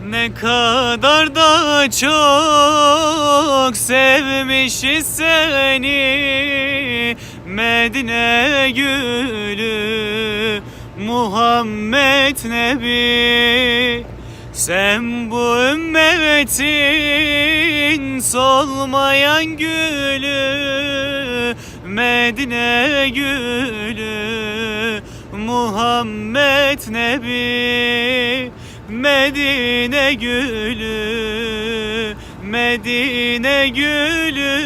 Ne kadar da çok sevmişiz seni Medine gülü Muhammed Nebi. Sen bu ümmetin solmayan gülü Medine gülü Muhammed Nebi. Medine gülü, Medine gülü,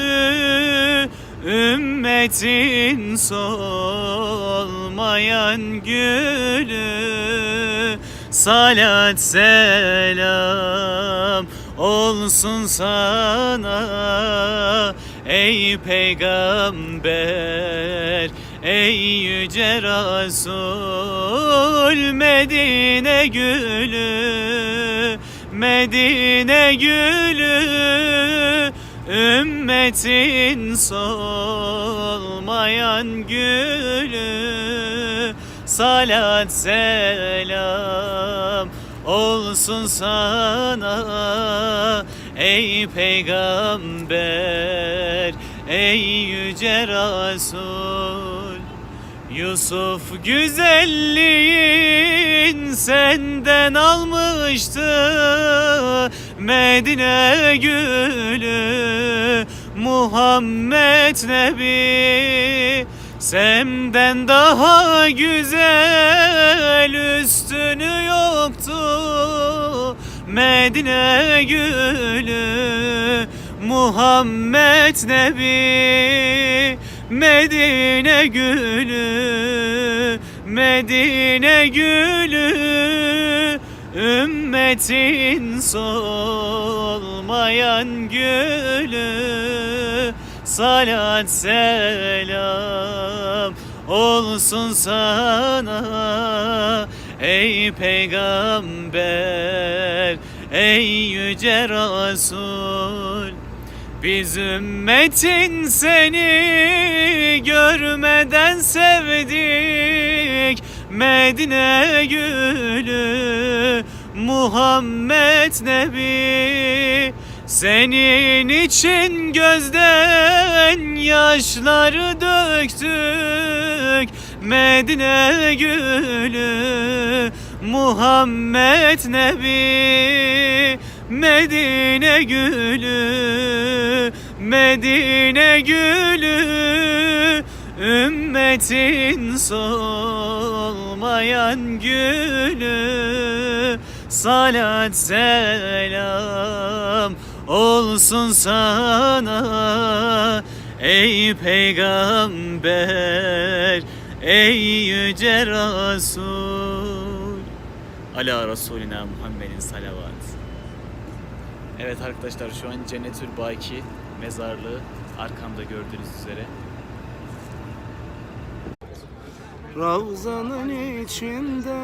ümmetin solmayan gülü. Salat selam olsun sana ey peygamber, ey yüce Resul. Medine gülü, Medine gülü, ümmetin solmayan gülü. Salat selam olsun sana ey peygamber, ey yüce Resul. Yusuf güzelliğin senden almıştı Medine gülü Muhammed Nebi. Senden daha güzel üstünü yoktu Medine gülü Muhammed Nebi. Medine gülü, Medine gülü, ümmetin solmayan gülü. Salat selam olsun sana ey peygamber, ey yüce Resul. Biz ümmetin seni görmeden sevdik Medine gülü Muhammed Nebi. Senin için gözden yaşları döktük Medine gülü Muhammed Nebi. Medine gülü, Medine gülü, ümmetin solmayan gülü. Salat selam olsun sana ey peygamber, ey yüce Resul. Ala Resulina Muhammedin salavat. Evet arkadaşlar, şu an Cennetül Baki mezarlığı arkamda gördüğünüz üzere. Ravzanın içinde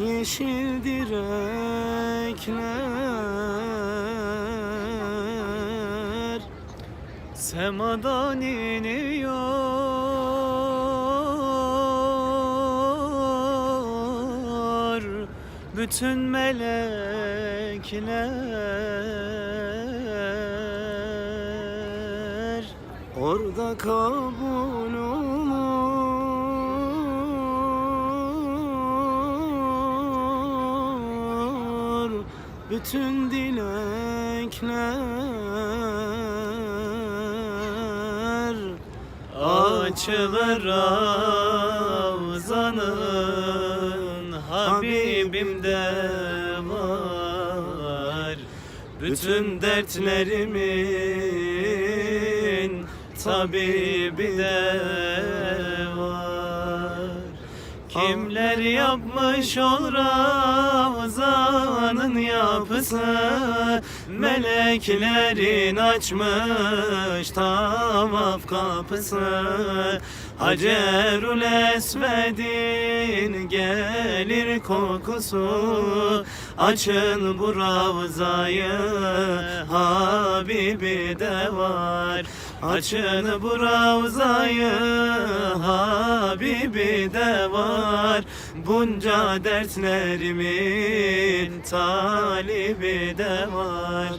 yeşil direkler semadan iniyor bütün melekler. Orada kabul olur bütün dilekler. Açılır Ravzanın Habibimde var bütün dertlerimin tabibi de var. Kimler yapmış ol Ravzanın yapısı, meleklerin açmış tavaf kapısı. Hacerül Esved'in gelir kokusu, açın bu Ravzayı Habibi de var. Açın bu Ravzayı Habibi de var. Bunca dertlerimin talibi de var.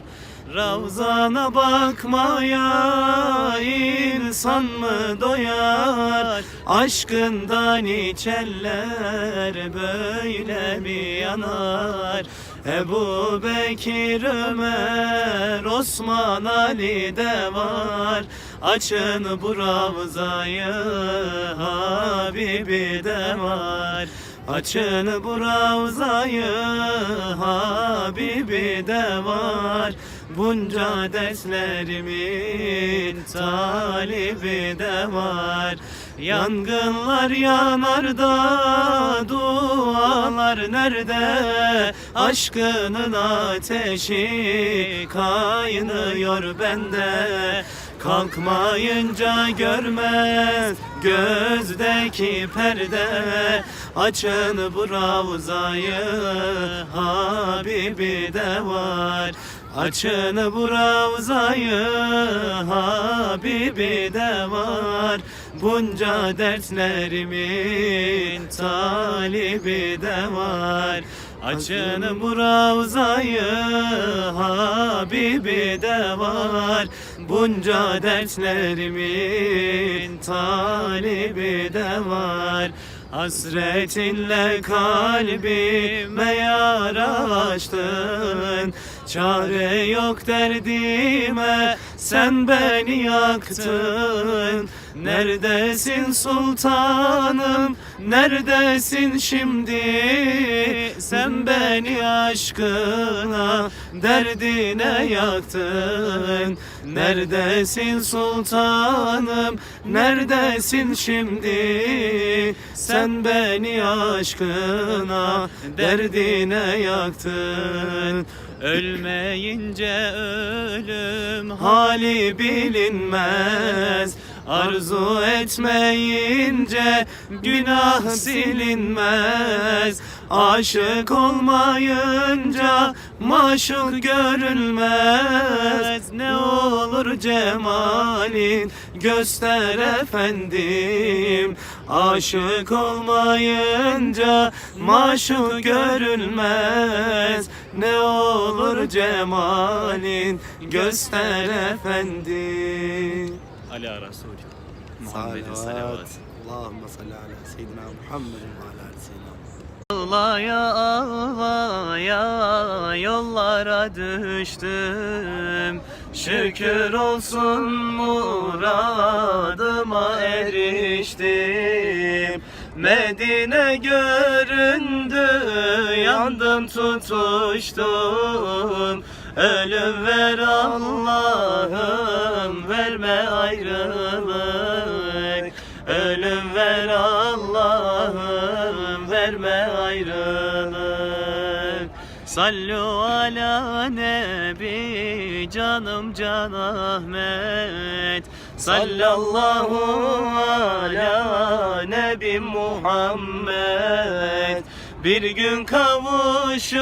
Ravzana bakmaya insan mı doyar? Aşkından içenler böyle mi yanar? Ebu Bekir, Ömer, Osman, Ali de var. Açın bu ravzayı, Habibi de var. Açın bu ravzayı, Habibi de var. Bunca dertlerimin talibi de var. Yangınlar yanarda, dualar nerede? Aşkının ateşi kaynıyor bende. Kalkmayınca görmez gözdeki perde. Açın bu ravzayı, Habibi de var. Açın bu ravzayı, Habibi de var. Bunca dertlerimin talibi de var. Açın bu ravzayı, Habibi de var. Bunca dertlerimin talibi de var. Hasretinle kalbime yara açtın. Çare yok derdime, sen beni yaktın. Neredesin sultanım, neredesin şimdi? Sen beni aşkına, derdine yaktın. Neredesin sultanım, neredesin şimdi? Sen beni aşkına, derdine yaktın. Ölmeyince ölüm hali bilinmez. Arzu etmeyince günah silinmez. Aşık olmayınca maşuk görülmez. Ne olur cemalin göster efendim. Aşık olmayınca maşuk görülmez. Ne olur cemalin göster efendim. Ala Resulü Muhammed'e salavat. Allahümme salli ala seyyidina Muhammed ve ala ali seyyidina Ağlaya ağlaya yollara düştüm. Şükür olsun muradıma eriştim. Medine göründü, yandım tutuştum. Ölüm ver Allah'ım, verme ayrılık. Ölüm ver Allah'ım, verme ayrılık. Sallu ala nebi, canım can Ahmet. Sallallahu ala nebi Muhammed. Bir gün kavuşuruz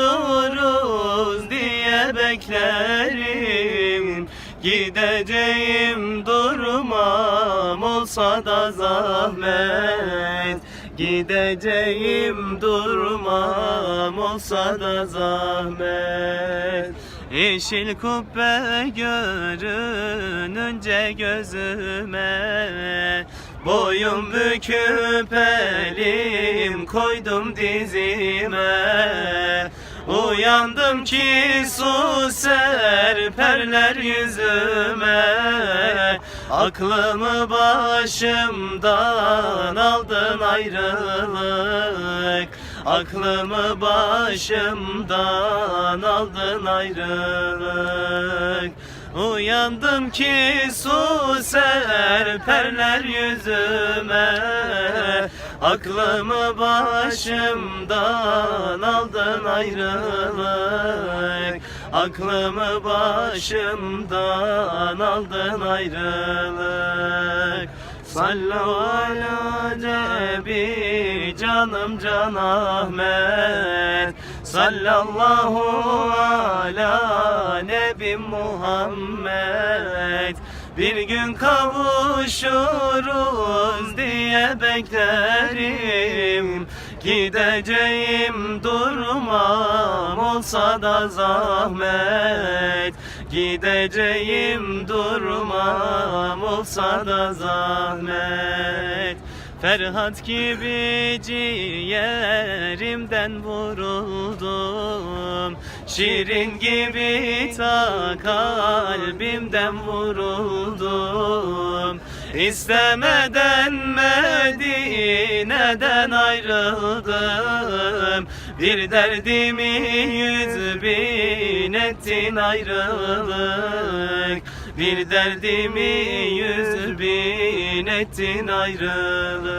diye beklerim. Gideceğim durmam olsa da zahmet. Gideceğim durmam olsa da zahmet. Yeşil kubbe görününce gözüme, boyun büküp elim koydum dizime. Uyandım ki su serperler yüzüme. Aklımı başımdan aldın ayrılık. Aklımı başımdan aldın ayrılık. Uyandım ki su serperler yüzüme. Aklımı başımdan aldın ayrılık. Aklımı başımdan aldın ayrılık. Sallu ala nebi, canım can Ahmet. Sallallahu ala nebi Muhammed. Bir gün kavuşuruz diye beklerim. Gideceğim durmam olsa da zahmet. Gideceğim durmam olsa da zahmet. Ferhat gibi ciğerimden vuruldum. Şirin gibi ta kalbimden vuruldum. İstemeden Medine'den ayrıldım. Bir derdimi 100.000 ettin ayrılık. Bir derdimi 100.000 ettin ayrılık.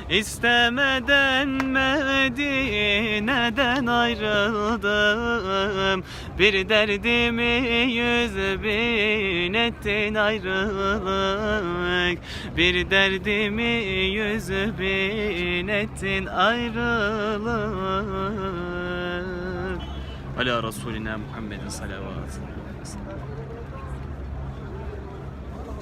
İstemeden Medine'den ayrıldım. Bir derdimi 100.000 ettin ayrılık. Bir derdimi 100.000 ettin ayrılık. Ala Resulina Muhammedin salavat.